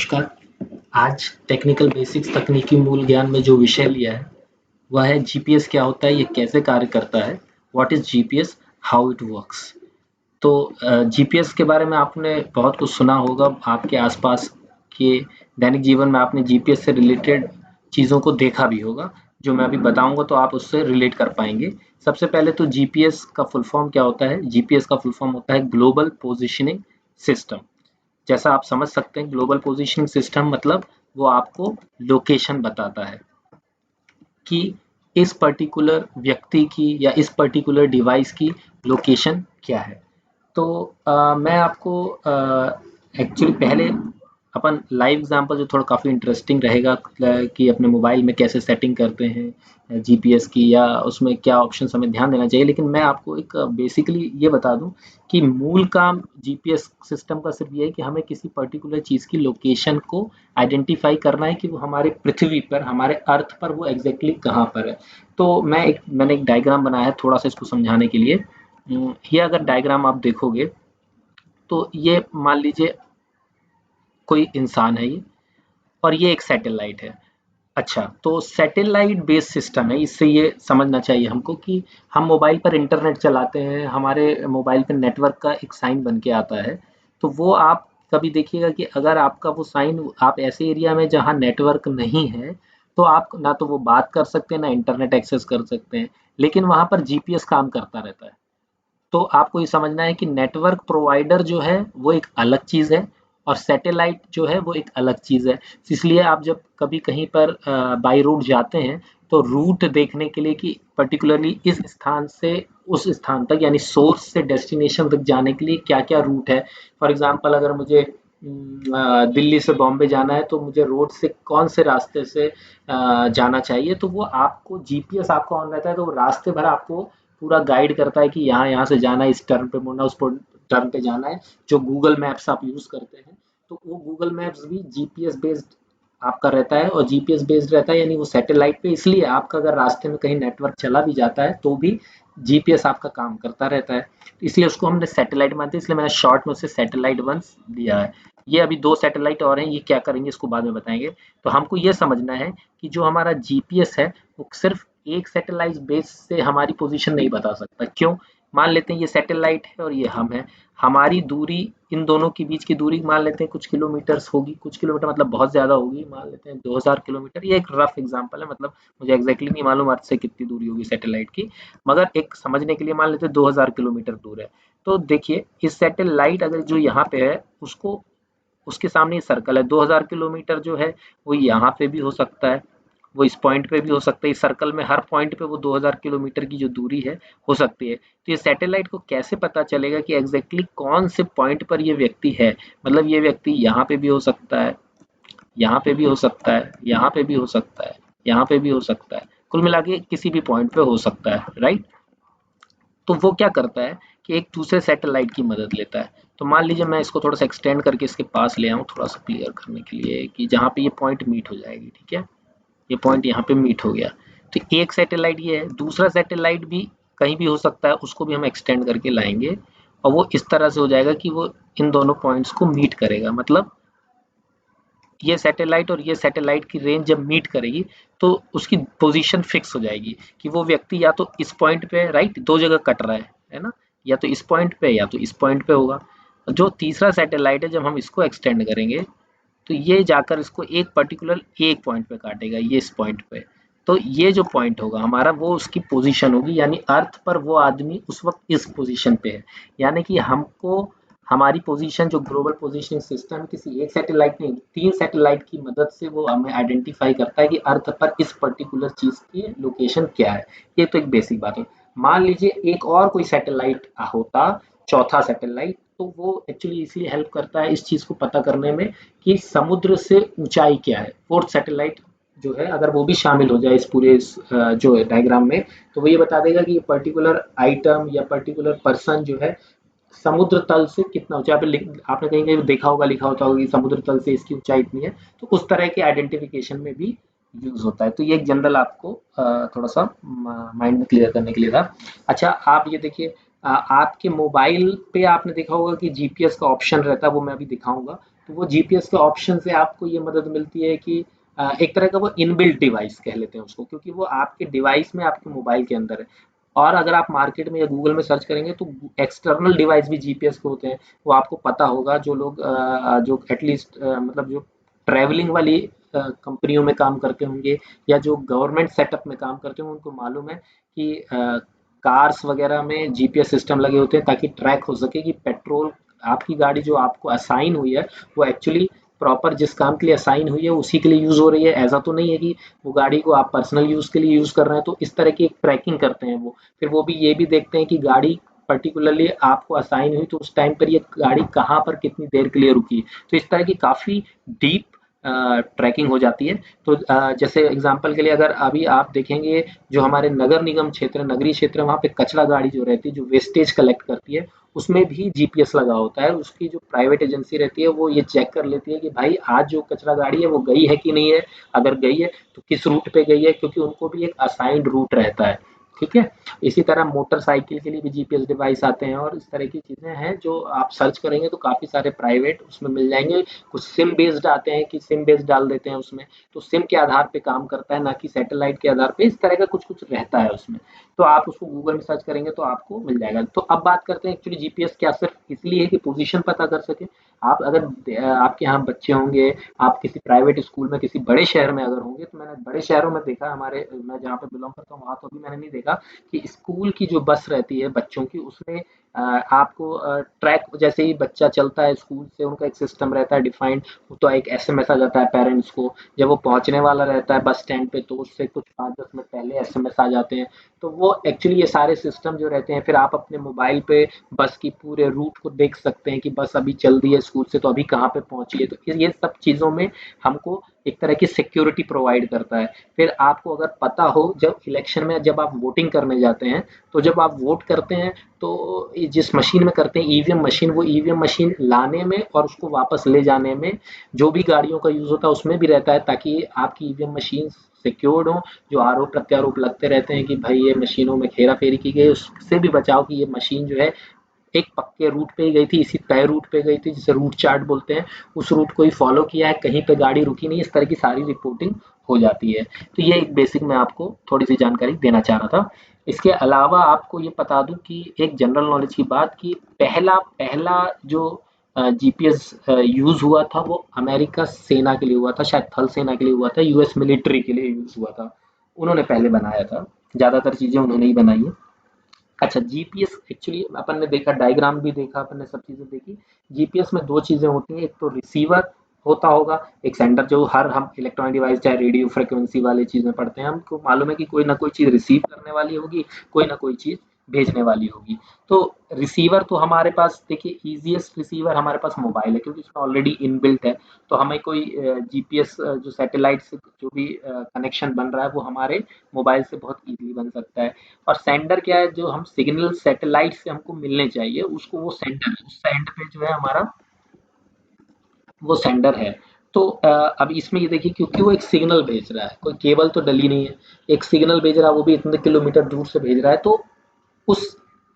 नमस्कार। आज technical basics तकनीकी मूल ज्ञान में जो विषय लिया है वह है जीपीएस क्या होता है, ये कैसे कार्य करता है, what is GPS, how it works. तो जीपीएस के बारे में आपने बहुत कुछ सुना होगा, आपके आसपास के दैनिक जीवन में आपने जीपीएस से रिलेटेड चीज़ों को देखा भी होगा। जो मैं अभी बताऊंगा तो आप उससे रिलेट कर पाएंगे। सबसे पहले तो जीपीएस का फुल फॉर्म क्या होता है। जीपीएस का फुल फॉर्म होता है ग्लोबल पोजिशनिंग सिस्टम। जैसा आप समझ सकते हैं, ग्लोबल पोजीशनिंग सिस्टम मतलब वो आपको लोकेशन बताता है कि इस पर्टिकुलर व्यक्ति की या इस पर्टिकुलर डिवाइस की लोकेशन क्या है। तो मैं आपको एक्चुअली पहले अपन लाइव एग्जांपल जो थोड़ा काफ़ी इंटरेस्टिंग रहेगा कि अपने मोबाइल में कैसे सेटिंग करते हैं जीपीएस की, या उसमें क्या ऑप्शन हमें ध्यान देना चाहिए। लेकिन मैं आपको एक बेसिकली ये बता दूं कि मूल काम जीपीएस सिस्टम का सिर्फ ये है कि हमें किसी पर्टिकुलर चीज़ की लोकेशन को आइडेंटिफाई करना है कि वो हमारे पृथ्वी पर, हमारे अर्थ पर वो एग्जैक्टली कहाँ पर है। तो मैंने एक डायग्राम बनाया है थोड़ा सा इसको समझाने के लिए। ये अगर डायग्राम आप देखोगे तो ये मान लीजिए कोई इंसान है ये, और ये एक सैटेलाइट है। अच्छा, तो सैटेलाइट बेस्ड सिस्टम है। इससे ये समझना चाहिए हमको कि हम मोबाइल पर इंटरनेट चलाते हैं, हमारे मोबाइल पर नेटवर्क का एक साइन बन के आता है। तो वो आप कभी देखिएगा कि अगर आपका वो साइन, आप ऐसे एरिया में जहाँ नेटवर्क नहीं है, तो आप ना तो वो बात कर सकते हैं ना इंटरनेट एक्सेस कर सकते हैं, लेकिन वहाँ पर जीपीएस काम करता रहता है। तो आपको ये समझना है कि नेटवर्क प्रोवाइडर जो है वो एक अलग चीज़ है और सैटेलाइट जो है वो एक अलग चीज़ है। इसलिए आप जब कभी कहीं पर बाई रूट जाते हैं तो रूट देखने के लिए कि पर्टिकुलरली इस स्थान से उस स्थान तक, यानी सोर्स से डेस्टिनेशन तक जाने के लिए क्या क्या रूट है। फॉर एग्जांपल अगर मुझे दिल्ली से बॉम्बे जाना है तो मुझे रोड से कौन से रास्ते से जाना चाहिए, तो वो आपको जीपीएस आपका ऑन रहता है तो वो रास्ते भर आपको पूरा गाइड करता है कि यहाँ यहाँ से जाना है, इस टर्न पे मुड़ना, उस टर्न पे जाना है। जो गूगल मैप्स आप यूज करते हैं तो वो गूगल मैप्स भी जीपीएस बेस्ड आपका रहता है, और जीपीएस बेस्ड रहता है यानी वो सैटेलाइट पे। इसलिए आपका अगर रास्ते में कहीं नेटवर्क चला भी जाता है तो भी जीपीएस आपका काम करता रहता है। इसलिए उसको हमने सैटेलाइट मानते हैं, इसलिए मैंने शॉर्ट में उसे सैटेलाइट वंस दिया है। ये अभी दो सैटेलाइट और हैं, ये क्या करेंगे इसको बाद में बताएंगे। तो हमको ये समझना है कि जो हमारा जीपीएस है वो सिर्फ एक सैटेलाइट बेस से हमारी पोजीशन नहीं बता सकता। क्यों? मान लेते हैं ये सैटेलाइट है और ये हम है, हमारी दूरी, इन दोनों के बीच की दूरी मान लेते हैं कुछ किलोमीटर्स होगी। कुछ किलोमीटर मतलब बहुत ज़्यादा होगी, मान लेते हैं 2000 किलोमीटर। ये एक रफ एग्जांपल है, मतलब मुझे एग्जैक्टली नहीं मालूम अर्थ से कितनी दूरी होगी सैटेलाइट की, मगर एक समझने के लिए मान लेते हैं 2000 किलोमीटर दूर है। तो देखिए इस सैटेलाइट अगर जो यहाँ पे है उसको, उसके सामने सर्कल है 2000 किलोमीटर जो है वो यहाँ पे भी हो सकता है, वो इस पॉइंट पे भी हो सकता है। इस सर्कल में हर पॉइंट पे वो 2000 किलोमीटर की जो दूरी है हो सकती है। तो ये सैटेलाइट को कैसे पता चलेगा कि एग्जैक्टली कौन से पॉइंट पर ये व्यक्ति है। मतलब ये व्यक्ति यहाँ पे भी हो सकता है, यहाँ पे भी हो सकता है, यहाँ पे भी हो सकता है, यहाँ पे भी हो सकता है, कुल मिला के किसी भी पॉइंट पे हो सकता है, राइट। तो वो क्या करता है कि एक दूसरे सैटेलाइट की मदद लेता है। तो मान लीजिए मैं इसको थोड़ा सा एक्सटेंड करके इसके पास ले आऊँ थोड़ा सा क्लियर करने के लिए कि जहाँ पे ये पॉइंट मीट हो जाएगी, ठीक है। ये पॉइंट यहाँ पे मीट हो गया। तो एक सैटेलाइट ये है, दूसरा सैटेलाइट भी कहीं भी हो सकता है, उसको भी हम एक्सटेंड करके लाएंगे और वो इस तरह से हो जाएगा कि वो इन दोनों पॉइंट्स को मीट करेगा। मतलब ये सैटेलाइट और ये सैटेलाइट की रेंज जब मीट करेगी तो उसकी पोजीशन फिक्स हो जाएगी कि वो व्यक्ति या तो इस पॉइंट पे, राइट, दो जगह कट रहा है ना, या तो इस पॉइंट पे या तो इस पॉइंट पे होगा। जो तीसरा सैटेलाइट है जब हम इसको एक्सटेंड करेंगे तो ये जाकर इसको एक पर्टिकुलर एक पॉइंट पे काटेगा, ये इस पॉइंट पे। तो ये जो पॉइंट होगा हमारा वो उसकी पोजीशन होगी, यानी अर्थ पर वो आदमी उस वक्त इस पोजीशन पे है। यानी कि हमको हमारी पोजीशन जो ग्लोबल पोजीशनिंग सिस्टम किसी एक सैटेलाइट नहीं, तीन सैटेलाइट की मदद से वो हमें आइडेंटिफाई करता है कि अर्थ पर इस पर्टिकुलर चीज की लोकेशन क्या है। ये तो एक बेसिक बात है। मान लीजिए एक और कोई सैटेलाइट होता, चौथा सैटेलाइट, तो वो एक्चुअली इसलिए हेल्प करता है इस चीज को पता करने में कि समुद्र से ऊंचाई क्या है। फोर्थ सैटेलाइट जो है अगर वो भी शामिल हो जाए इस पूरे जो डायग्राम में, तो वो ये बता देगा कि ये पर्टिकुलर आइटम या पर्टिकुलर पर्सन जो है समुद्र तल से कितना ऊंचा पे आपने कहीं कहीं देखा होगा, लिखा होता होगा कि समुद्र तल से इसकी ऊंचाई इतनी है। तो उस तरह के आइडेंटिफिकेशन में भी यूज होता है। तो ये एक जनरल आपको थोड़ा सा माइंड में क्लियर करने के लिए था। अच्छा आप ये देखिए आपके मोबाइल पे आपने देखा होगा कि जीपीएस का ऑप्शन रहता है, वो मैं अभी दिखाऊंगा। तो वो जीपीएस के ऑप्शन से आपको ये मदद मिलती है कि एक तरह का वो इनबिल्ट डिवाइस कह लेते हैं उसको, क्योंकि वो आपके डिवाइस में आपके मोबाइल के अंदर है। और अगर आप मार्केट में या गूगल में सर्च करेंगे तो एक्सटर्नल डिवाइस भी जीपीएस के होते हैं। वो आपको पता होगा, जो लोग जो एटलीस्ट मतलब जो ट्रैवलिंग वाली कंपनियों में काम करते होंगे या जो गवर्नमेंट सेटअप में काम करते होंगे, उनको मालूम है कि कार्स वगैरह में जीपीएस सिस्टम लगे होते हैं ताकि ट्रैक हो सके कि पेट्रोल, आपकी गाड़ी जो आपको असाइन हुई है वो एक्चुअली प्रॉपर जिस काम के लिए असाइन हुई है उसी के लिए यूज हो रही है। ऐसा तो नहीं है कि वो गाड़ी को आप पर्सनल यूज के लिए यूज कर रहे हैं। तो इस तरह की एक ट्रैकिंग करते हैं वो। फिर वो भी ये भी देखते हैं कि गाड़ी पर्टिकुलरली आपको असाइन हुई तो उस टाइम पर ये गाड़ी कहाँ पर कितनी देर के लिए रुकी। तो इस तरह की काफी डीप ट्रैकिंग हो जाती है। तो जैसे एग्जांपल के लिए अगर अभी आप देखेंगे, जो हमारे नगर निगम क्षेत्र, नगरीय क्षेत्र, वहाँ पे कचरा गाड़ी जो रहती है, जो वेस्टेज कलेक्ट करती है, उसमें भी जीपीएस लगा होता है। उसकी जो प्राइवेट एजेंसी रहती है वो ये चेक कर लेती है कि भाई आज जो कचरा गाड़ी है वो गई है कि नहीं है। अगर गई है तो किस रूट पे गई है, क्योंकि उनको भी एक असाइंड रूट रहता है। ठीक है। इसी तरह मोटरसाइकिल के लिए भी जीपीएस डिवाइस आते हैं, और इस तरह की चीजें हैं जो आप सर्च करेंगे तो काफी सारे प्राइवेट उसमें मिल जाएंगे। कुछ सिम बेस्ड आते हैं कि सिम बेस्ड डाल देते हैं उसमें, तो सिम के आधार पे काम करता है, ना कि सैटेलाइट के आधार पे। इस तरह का कुछ कुछ रहता है उसमें। तो आप उसको गूगल में सर्च करेंगे तो आपको मिल जाएगा। तो अब बात करते हैं, एक्चुअली जीपीएस क्या सिर्फ इसलिए है कि पोजीशन पता कर सके। आप अगर आपके यहाँ बच्चे होंगे, आप किसी प्राइवेट स्कूल में किसी बड़े शहर में अगर होंगे, तो मैंने बड़े शहरों में देखा, हमारे मैं जहाँ पे बिलोंग करता हूँ वहाँ तो अभी मैंने नहीं देखा कि स्कूल की जो बस रहती है बच्चों की, उसमें आपको ट्रैक, जैसे ही बच्चा चलता है स्कूल से, उनका एक सिस्टम रहता है डिफाइंड। तो एक एसएमएस आ जाता है पेरेंट्स को, जब वो पहुंचने वाला रहता है बस स्टैंड पे, तो उससे कुछ 5-10 मिनट पहले एसएमएस आ जाते हैं। तो वो एक्चुअली ये सारे सिस्टम जो रहते हैं, फिर आप अपने मोबाइल पे बस की पूरे रूट को देख सकते हैं कि बस अभी चल रही है स्कूल से तो अभी कहाँ पे पहुंची है। तो ये सब चीज़ों में हमको एक तरह की सिक्योरिटी प्रोवाइड करता है। फिर आपको अगर पता हो, जब इलेक्शन में जब आप वोटिंग करने जाते हैं, तो जब आप वोट करते हैं तो जिस मशीन में करते हैं, ईवीएम मशीन, वो ईवीएम मशीन लाने में और उसको वापस ले जाने में जो भी गाड़ियों का यूज होता है उसमें भी रहता है, ताकि आपकी ईवीएम मशीन सिक्योर्ड हो। जो आरोप प्रत्यारोप लगते रहते हैं कि भाई ये मशीनों में खेरा फेरी की गई, उससे भी बचाव कि ये मशीन जो है एक पक्के रूट पे ही गई थी, इसी तय रूट पे गई थी जिसे रूट चार्ट बोलते हैं, उस रूट को ही फॉलो किया है, कहीं पे गाड़ी रुकी नहीं। इस तरह की सारी रिपोर्टिंग हो जाती है। तो ये एक बेसिक मैं आपको थोड़ी सी जानकारी देना चाह रहा था। इसके अलावा आपको ये बता दूं कि एक जनरल नॉलेज की बात, कि पहला पहला जो जीपीएस यूज हुआ था वो अमेरिका सेना के लिए हुआ था, शायद थल सेना के लिए हुआ था, यूएस मिलिट्री के लिए यूज हुआ था। उन्होंने पहले बनाया था, ज्यादातर चीजें उन्होंने ही बनाई है। अच्छा, जीपीएस एक्चुअली अपन ने देखा, डायग्राम भी देखा, अपन ने सब चीजें देखी। जीपीएस में दो चीजें होती हैं, एक तो रिसीवर होता होगा, एक सेंडर। जो हर हम इलेक्ट्रॉनिक डिवाइस चाहे रेडियो फ्रिक्वेंसी वाली चीजें पढ़ते हैं, हमको मालूम है कि कोई ना कोई चीज रिसीव करने वाली होगी, कोई ना कोई चीज भेजने वाली होगी। तो रिसीवर तो हमारे पास देखिए, इजीएस्ट रिसीवर हमारे पास मोबाइल है, क्योंकि उसमें ऑलरेडी इनबिल्ट है। तो हमें कोई जीपीएस जो सैटेलाइट से जो भी कनेक्शन बन रहा है वो हमारे मोबाइल से बहुत इजीली बन सकता है। और सेंडर क्या है, जो हम सिग्नल सैटेलाइट से हमको मिलने चाहिए उसको, वो सेंडर है। उस सेंड पे जो है हमारा, वो सेंडर है। तो अब इसमें ये देखिए, क्योंकि वो एक सिग्नल भेज रहा है, कोई केबल तो डली नहीं है, एक सिग्नल भेज रहा है, वो भी इतने किलोमीटर दूर से भेज रहा है। तो उस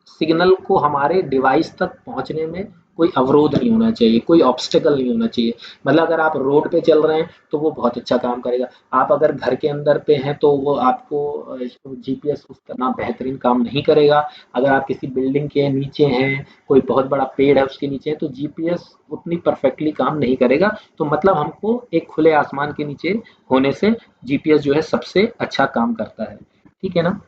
सिग्नल को हमारे डिवाइस तक पहुंचने में कोई अवरोध नहीं होना चाहिए, कोई ऑब्स्टेकल नहीं होना चाहिए। मतलब अगर आप रोड पे चल रहे हैं तो वो बहुत अच्छा काम करेगा। आप अगर घर के अंदर पे हैं तो वो आपको जीपीएस उस तरह बेहतरीन काम नहीं करेगा। अगर आप किसी बिल्डिंग के नीचे हैं, कोई बहुत बड़ा पेड़ है उसके नीचे है, तो जीपीएस उतनी परफेक्टली काम नहीं करेगा। तो मतलब हमको एक खुले आसमान के नीचे होने से जीपीएस जो है सबसे अच्छा काम करता है। ठीक है ना।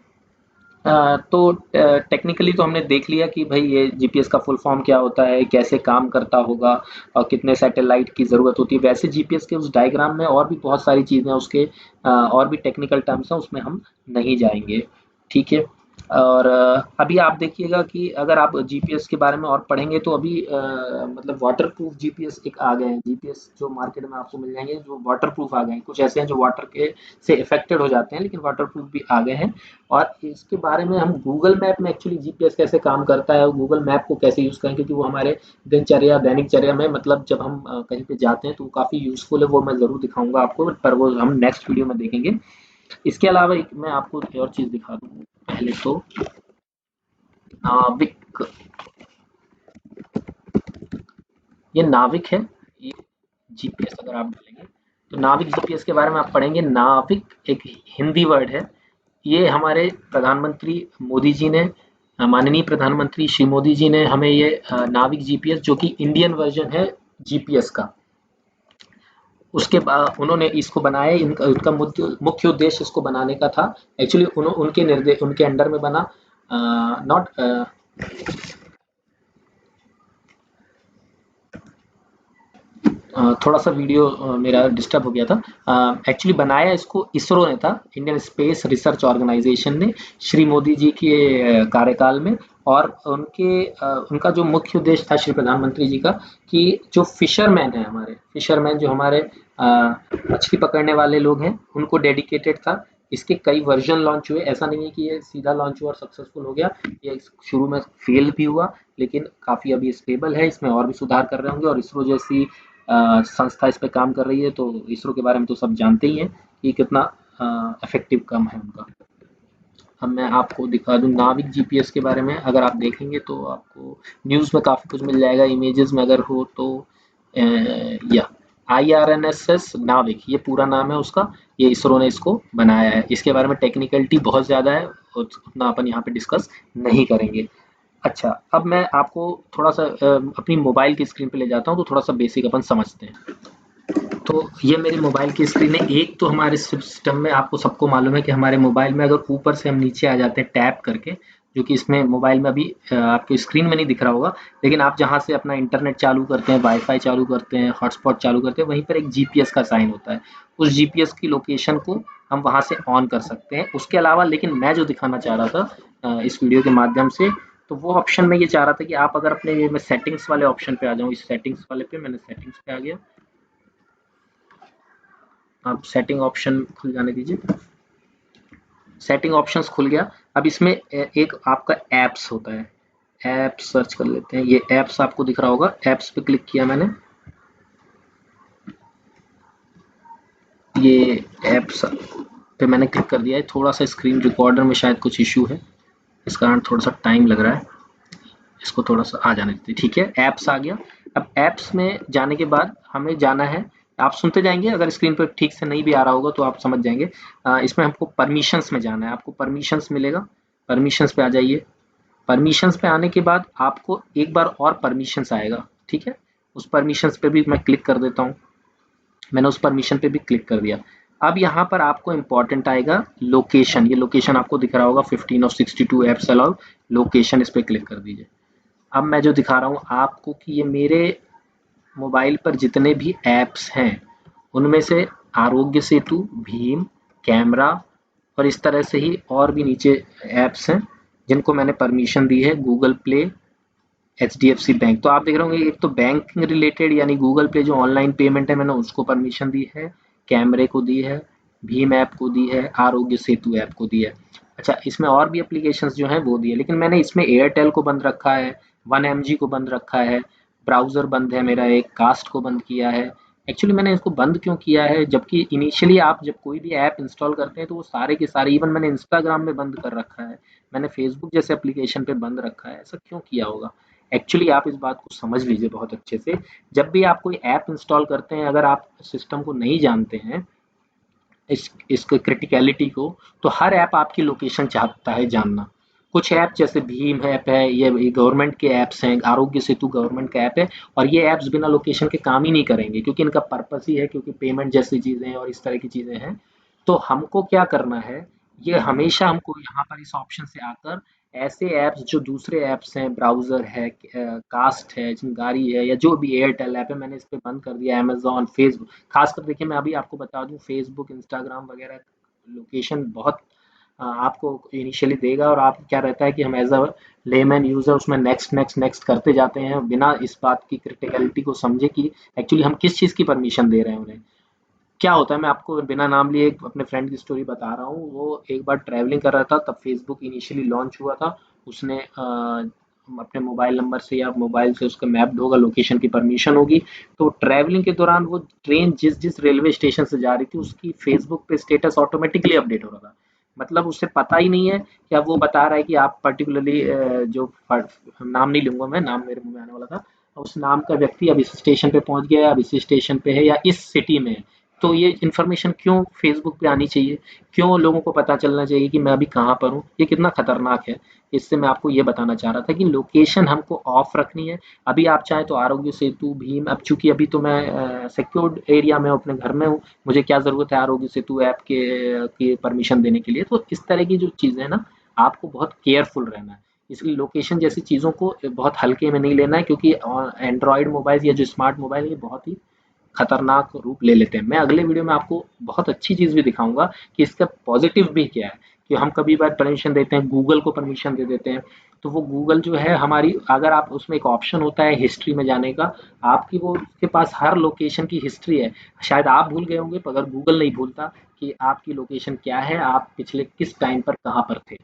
तो टेक्निकली तो हमने देख लिया कि भाई ये जीपीएस का फुल फॉर्म क्या होता है, कैसे काम करता होगा, और कितने सैटेलाइट की ज़रूरत होती है। वैसे जीपीएस के उस डायग्राम में और भी बहुत सारी चीज़ें हैं, उसके और भी टेक्निकल टर्म्स हैं, उसमें हम नहीं जाएंगे। ठीक है। और अभी आप देखिएगा कि अगर आप जीपीएस के बारे में और पढ़ेंगे तो अभी मतलब वाटर प्रूफ जीपीएस एक आ गए हैं। जीपीएस जो मार्केट में आपको मिल जाएंगे जो वाटर प्रूफ आ गए हैं, कुछ ऐसे हैं जो वाटर के से इफेक्टेड हो जाते हैं, लेकिन वाटर प्रूफ भी आ गए हैं। और इसके बारे में हम गूगल मैप में एक्चुअली जीपीएस कैसे काम करता है और गूगल मैप को कैसे यूज़ करें, क्योंकि वो हमारे दिनचर्या दैनिकचर्या में, मतलब जब हम कहीं पे जाते हैं तो वो काफ़ी यूज़फुल है। वो मैं ज़रूर दिखाऊंगा आपको, पर वो हम नेक्स्ट वीडियो में देखेंगे। इसके अलावा एक मैं आपको एक और चीज़ दिखा दूँ पहले तो। ये नाविक है, ये जीपीएस अगर आप डालेंगे तो नाविक जीपीएस के बारे में आप पढ़ेंगे। नाविक एक हिंदी वर्ड है। ये हमारे प्रधानमंत्री मोदी जी ने, माननीय प्रधानमंत्री श्री मोदी जी ने हमें ये नाविक जीपीएस, जो कि इंडियन वर्जन है जीपीएस का, उसके बाद उन्होंने इसको बनाया। इनका उनका मुख्य उद्देश्य इसको बनाने का था। एक्चुअली उनके निर्देश, उनके अंडर में बना। नॉट थोड़ा सा वीडियो मेरा डिस्टर्ब हो गया था। एक्चुअली बनाया इसको इसरो ने था, इंडियन स्पेस रिसर्च ऑर्गेनाइजेशन ने, श्री मोदी जी के कार्यकाल में। और उनका जो मुख्य उद्देश्य था श्री प्रधानमंत्री जी का, कि जो फिशरमैन है, हमारे फिशरमैन जो हमारे मछली पकड़ने वाले लोग हैं, उनको डेडिकेटेड था। इसके कई वर्जन लॉन्च हुए, ऐसा नहीं है कि ये सीधा लॉन्च हुआ और सक्सेसफुल हो गया। ये शुरू में फेल भी हुआ, लेकिन काफ़ी अभी स्टेबल है। इसमें और भी सुधार कर रहे होंगे, और इसरो जैसी संस्था इस पे काम कर रही है, तो इसरो के बारे में तो सब जानते ही हैं कि कितना इफेक्टिव काम है उनका। अब मैं आपको दिखा दूं नाविक जीपीएस के बारे में। अगर आप देखेंगे तो आपको न्यूज़ में काफ़ी कुछ मिल जाएगा, इमेजेस में अगर हो तो। या IRNSS नाविक, ये पूरा नाम है उसका। ये इसरो ने इसको बनाया है। इसके बारे में टेक्निकलिटी बहुत ज़्यादा है, उतना अपन यहाँ पे डिस्कस नहीं करेंगे। अच्छा, अब मैं आपको थोड़ा सा अपनी मोबाइल की स्क्रीन पे ले जाता हूँ, तो थोड़ा सा बेसिक अपन समझते हैं। तो ये मेरी मोबाइल की स्क्रीन है। एक तो हमारे सिस्टम में आपको सबको मालूम है कि हमारे मोबाइल में अगर ऊपर से हम नीचे आ जाते हैं टैप करके, जो कि इसमें मोबाइल में अभी आपको स्क्रीन में नहीं दिख रहा होगा, लेकिन आप जहाँ से अपना इंटरनेट चालू करते हैं, वाईफाई चालू करते हैं, हॉटस्पॉट चालू करते हैं, वहीं पर एक जीपीएस का साइन होता है। उस जीपीएस की लोकेशन को हम वहाँ से ऑन कर सकते हैं। उसके अलावा लेकिन मैं जो दिखाना चाह रहा था इस वीडियो के माध्यम से, तो वो ऑप्शन में ये चाह रहा था कि आप अगर अपने मैं सेटिंग्स वाले ऑप्शन पे आ जाऊँ। इस सेटिंग्स वाले पे, मैंने सेटिंग्स पे आ गया। आप सेटिंग ऑप्शन खुल जाने दीजिए। सेटिंग ऑप्शंस खुल गया। अब इसमें एक आपका एप्स होता है, एप्स सर्च कर लेते हैं। ये एप्स आपको दिख रहा होगा, एप्स पे क्लिक किया मैंने। ये एप्स पे मैंने क्लिक कर दिया है। थोड़ा सा स्क्रीन रिकॉर्डर में शायद कुछ इशू है, इस कारण थोड़ा सा टाइम लग रहा है। इसको थोड़ा सा आ जाने देते, ठीक है। एप्स आ गया। अब एप्स में जाने के बाद हमें जाना है, आप सुनते जाएंगे, अगर स्क्रीन पर ठीक से नहीं भी आ रहा होगा तो आप समझ जाएंगे। इसमें हमको परमिशंस में जाना है। आपको परमिशंस मिलेगा, परमिशंस पे आ जाइए। परमिशंस पे आने के बाद आपको एक बार और परमिशंस आएगा, ठीक है। उस परमिशंस पे भी मैं क्लिक कर देता हूँ। मैंने उस परमिशन पे भी क्लिक कर दिया। अब यहाँ पर आपको इम्पोर्टेंट आएगा लोकेशन। ये लोकेशन आपको दिख रहा होगा 15 और 62 एप्स अलाउ लोकेशन, इस पर क्लिक कर दीजिए। अब मैं जो दिखा रहा हूँ आपको कि ये मेरे मोबाइल पर जितने भी ऐप्स हैं, उनमें से आरोग्य सेतु, भीम, कैमरा और इस तरह से ही और भी नीचे ऐप्स हैं जिनको मैंने परमिशन दी है। गूगल प्ले, HDFC बैंक, तो आप देख रहे होंगे एक तो बैंकिंग रिलेटेड यानी गूगल पे जो ऑनलाइन पेमेंट है, मैंने उसको परमिशन दी है, कैमरे को दी है, भीम ऐप को दी है, आरोग्य सेतु ऐप को दी है। अच्छा, इसमें और भी एप्लीकेशंस जो हैं वो दी है, लेकिन मैंने इसमें एयरटेल को बंद रखा है, 1mg को बंद रखा है, ब्राउज़र बंद है मेरा, एक कास्ट को बंद किया है। एक्चुअली मैंने इसको बंद क्यों किया है, जबकि इनिशियली आप जब कोई भी ऐप इंस्टॉल करते हैं तो वो सारे के सारे, इवन मैंने इंस्टाग्राम में बंद कर रखा है, मैंने फेसबुक जैसे एप्लीकेशन पे बंद रखा है। ऐसा क्यों किया होगा? एक्चुअली आप इस बात को समझ लीजिए बहुत अच्छे से। जब भी आप कोई ऐप इंस्टॉल करते हैं, अगर आप सिस्टम को नहीं जानते हैं, इसको क्रिटिकलिटी को, तो हर ऐप आपकी लोकेशन चाहता है जानना। कुछ ऐप जैसे भीम ऐप है, ये गवर्नमेंट के ऐप्स हैं, आरोग्य सेतु गवर्नमेंट का ऐप है, और ये ऐप्स बिना लोकेशन के काम ही नहीं करेंगे, क्योंकि इनका पर्पस ही है, क्योंकि पेमेंट जैसी चीज़ें और इस तरह की चीज़ें हैं। तो हमको क्या करना है, ये हमेशा हमको यहाँ पर इस ऑप्शन से आकर ऐसे ऐप्स जो दूसरे ऐप्स हैं, ब्राउज़र है, कास्ट है, चिंगारी है, या जो भी एयरटेल ऐप है, मैंने इस पे बंद कर दिया। अमेज़न, फेसबुक, खासकर देखिए मैं अभी आपको बता दूं, फेसबुक, इंस्टाग्राम वगैरह लोकेशन बहुत आपको इनिशियली देगा, और आप क्या रहता है कि हम एज अ लेमैन यूजर उसमें नेक्स्ट नेक्स्ट नेक्स्ट करते जाते हैं, बिना इस बात की क्रिटिकलिटी को समझे कि एक्चुअली हम किस चीज़ की परमिशन दे रहे हैं उन्हें। क्या होता है, मैं आपको बिना नाम लिए एक अपने फ्रेंड की स्टोरी बता रहा हूँ। वो एक बार ट्रैवलिंग कर रहा था, तब फेसबुक इनिशियली लॉन्च हुआ था। उसने अपने मोबाइल नंबर से या मोबाइल से उसका मैप्ड होगा, लोकेशन की परमिशन होगी, तो ट्रैवलिंग के दौरान वो ट्रेन जिस जिस रेलवे स्टेशन से जा रही थी, उसकी फेसबुक पे स्टेटस ऑटोमेटिकली अपडेट हो रहा था। मतलब उसे पता ही नहीं है कि अब वो बता रहा है कि आप पर्टिकुलरली जो नाम नहीं लूंगा मैं, नाम मेरे मुंह में आने वाला था, उस नाम का व्यक्ति अब इस स्टेशन पे पहुंच गया है, अब इस स्टेशन पे है या इस सिटी में है। तो ये इन्फॉर्मेशन क्यों फेसबुक पे आनी चाहिए, क्यों लोगों को पता चलना चाहिए कि मैं अभी कहाँ पर हूँ, ये कितना खतरनाक है। इससे मैं आपको ये बताना चाह रहा था कि लोकेशन हमको ऑफ रखनी है। अभी आप चाहें तो आरोग्य सेतु, भीम, अब चूंकि अभी तो मैं सिक्योर्ड एरिया में हूँ, अपने घर में हूँ, मुझे क्या ज़रूरत है आरोग्य सेतु ऐप के परमिशन देने के लिए। तो इस तरह की जो चीज़ें हैं ना, आपको बहुत केयरफुल रहना है। इसलिए लोकेशन जैसी चीज़ों को बहुत हल्के में नहीं लेना है, क्योंकि एंड्रॉयड मोबाइल या जो स्मार्ट मोबाइल है, ये बहुत ही खतरनाक रूप ले लेते हैं। मैं अगले वीडियो में आपको बहुत अच्छी चीज़ भी दिखाऊंगा कि इसका पॉजिटिव भी क्या है, कि हम कभी बार परमिशन देते हैं, गूगल को परमिशन दे देते हैं, तो वो गूगल जो है हमारी, अगर आप उसमें एक ऑप्शन होता है हिस्ट्री में जाने का, आपकी वो उसके पास हर लोकेशन की हिस्ट्री है। शायद आप भूल गए होंगे, पर अगर गूगल नहीं भूलता कि आपकी लोकेशन क्या है, आप पिछले किस टाइम पर कहाँ पर थे।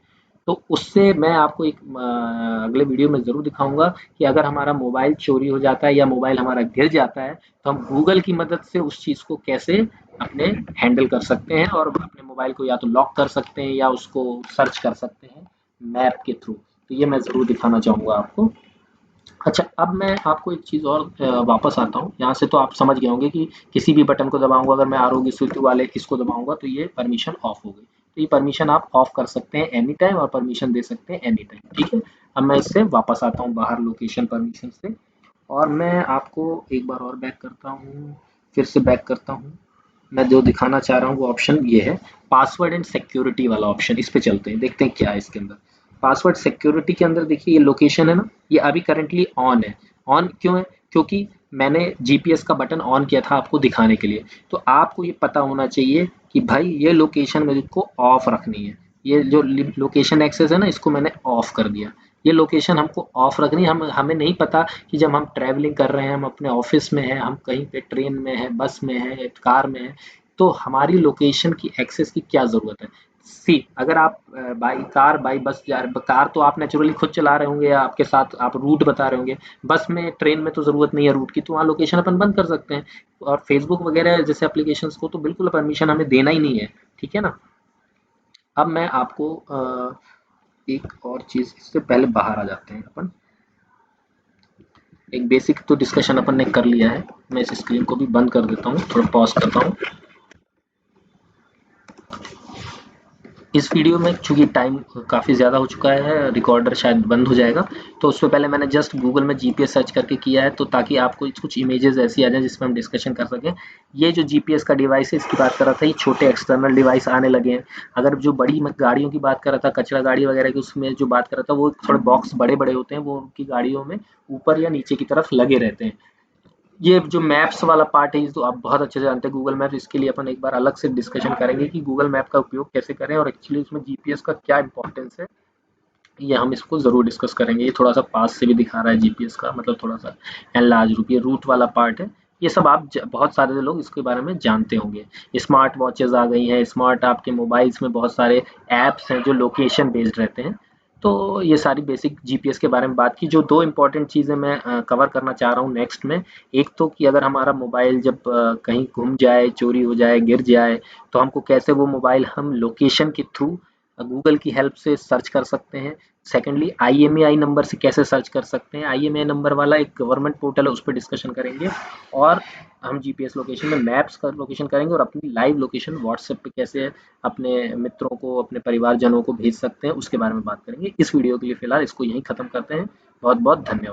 तो उससे मैं आपको एक अगले वीडियो में ज़रूर दिखाऊंगा कि अगर हमारा मोबाइल चोरी हो जाता है या मोबाइल हमारा गिर जाता है, तो हम गूगल की मदद से उस चीज़ को कैसे अपने हैंडल कर सकते हैं, और अपने मोबाइल को या तो लॉक कर सकते हैं या उसको सर्च कर सकते हैं मैप के थ्रू। तो ये मैं ज़रूर दिखाना चाहूँगा आपको। अच्छा, अब मैं आपको एक चीज़ और वापस आता हूँ। यहाँ से तो आप समझ गए होंगे कि किसी भी बटन को दबाऊँगा, अगर मैं आरोग्य सेतु वाले इसको दबाऊँगा तो ये परमिशन ऑफ हो गई। तो ये परमिशन आप ऑफ कर सकते हैं एनी टाइम, और परमिशन दे सकते हैं एनी टाइम, ठीक है। अब मैं इससे वापस आता हूँ बाहर लोकेशन परमिशन से, और मैं आपको एक बार और बैक करता हूँ, फिर से बैक करता हूँ। मैं जो दिखाना चाह रहा हूँ वो ऑप्शन ये है, पासवर्ड एंड सिक्योरिटी वाला ऑप्शन। इस पे चलते हैं, देखते हैं क्या है इसके अंदर। पासवर्ड सिक्योरिटी के अंदर देखिए, ये लोकेशन है ना, ये अभी करंटली ऑन है। ऑन क्यों है? क्योंकि मैंने जीपीएस का बटन ऑन किया था आपको दिखाने के लिए। तो आपको ये पता होना चाहिए कि भाई ये लोकेशन मेरे को ऑफ रखनी है। ये जो लोकेशन एक्सेस है ना, इसको मैंने ऑफ कर दिया। ये लोकेशन हमको ऑफ रखनी है। हमें नहीं पता कि जब हम ट्रैवलिंग कर रहे हैं, हम अपने ऑफिस में हैं, हम कहीं पे ट्रेन में हैं, बस में हैं, कार में हैं, तो हमारी लोकेशन की एक्सेस की क्या ज़रूरत है। सी, अगर आप बाई कार बाई बस जा रहे, कार तो आप नेचुरली खुद चला रहे होंगे या आपके साथ आप रूट बता रहे होंगे। बस में, ट्रेन में तो ज़रूरत नहीं है रूट की, तो वहाँ लोकेशन अपन बंद कर सकते हैं। और फेसबुक वगैरह जैसे एप्लीकेशंस को तो बिल्कुल परमिशन हमें देना ही नहीं है, ठीक है ना। अब मैं आपको एक और चीज़, इससे पहले बाहर आ जाते हैं अपन। एक बेसिक तो डिस्कशन अपन ने कर लिया है। मैं इस स्क्रीन को भी बंद कर देता हूँ, थोड़ा पॉज करता हूँ। इस वीडियो में चूंकि टाइम काफ़ी ज़्यादा हो चुका है, रिकॉर्डर शायद बंद हो जाएगा, तो उससे पहले मैंने जस्ट गूगल में जीपीएस सर्च करके किया है, तो ताकि आपको कुछ इमेजेस ऐसी आ जाए जिसमें हम डिस्कशन कर सकें। ये जो जीपीएस का डिवाइस है, इसकी बात कर रहा था, ये छोटे एक्सटर्नल डिवाइस आने लगे हैं। अगर जो बड़ी गाड़ियों की बात कर रहा था, कचरा गाड़ी वगैरह की, उसमें जो बात कर रहा था, वो थोड़े बॉक्स बड़े बड़े होते हैं, वो उनकी गाड़ियों में ऊपर या नीचे की तरफ लगे रहते हैं। ये जो मैप्स वाला पार्ट है, ये तो आप बहुत अच्छे से जानते हैं, गूगल मैप। इसके लिए अपन एक बार अलग से डिस्कशन करेंगे कि गूगल मैप का उपयोग कैसे करें, और एक्चुअली उसमें जीपीएस का क्या इंपॉर्टेंस है, ये हम इसको जरूर डिस्कस करेंगे। ये थोड़ा सा पास से भी दिखा रहा है जीपीएस का, मतलब थोड़ा सा एनलार्ज रूप, ये रूट वाला पार्ट है। ये सब आप बहुत सारे लोग इसके बारे में जानते होंगे। स्मार्ट वॉचेज आ गई हैं, स्मार्ट आपके मोबाइल्स में बहुत सारे ऐप्स हैं जो लोकेशन बेस्ड रहते हैं। तो ये सारी बेसिक जीपीएस के बारे में बात की। जो दो इंपॉर्टेंट चीज़ें मैं कवर करना चाह रहा हूँ नेक्स्ट में, एक तो कि अगर हमारा मोबाइल जब कहीं गुम जाए, चोरी हो जाए, गिर जाए, तो हमको कैसे वो मोबाइल हम लोकेशन के थ्रू गूगल की हेल्प से सर्च कर सकते हैं। सेकेंडली, आईएमईआई नंबर से कैसे सर्च कर सकते हैं। आईएमईआई नंबर वाला एक गवर्नमेंट पोर्टल है, उस पर डिस्कशन करेंगे। और हम जीपीएस लोकेशन में मैप्स का लोकेशन करेंगे, और अपनी लाइव लोकेशन व्हाट्सएप पे कैसे अपने मित्रों को, अपने परिवारजनों को भेज सकते हैं, उसके बारे में बात करेंगे। इस वीडियो के लिए फिलहाल इसको यहीं ख़त्म करते हैं। बहुत बहुत धन्यवाद।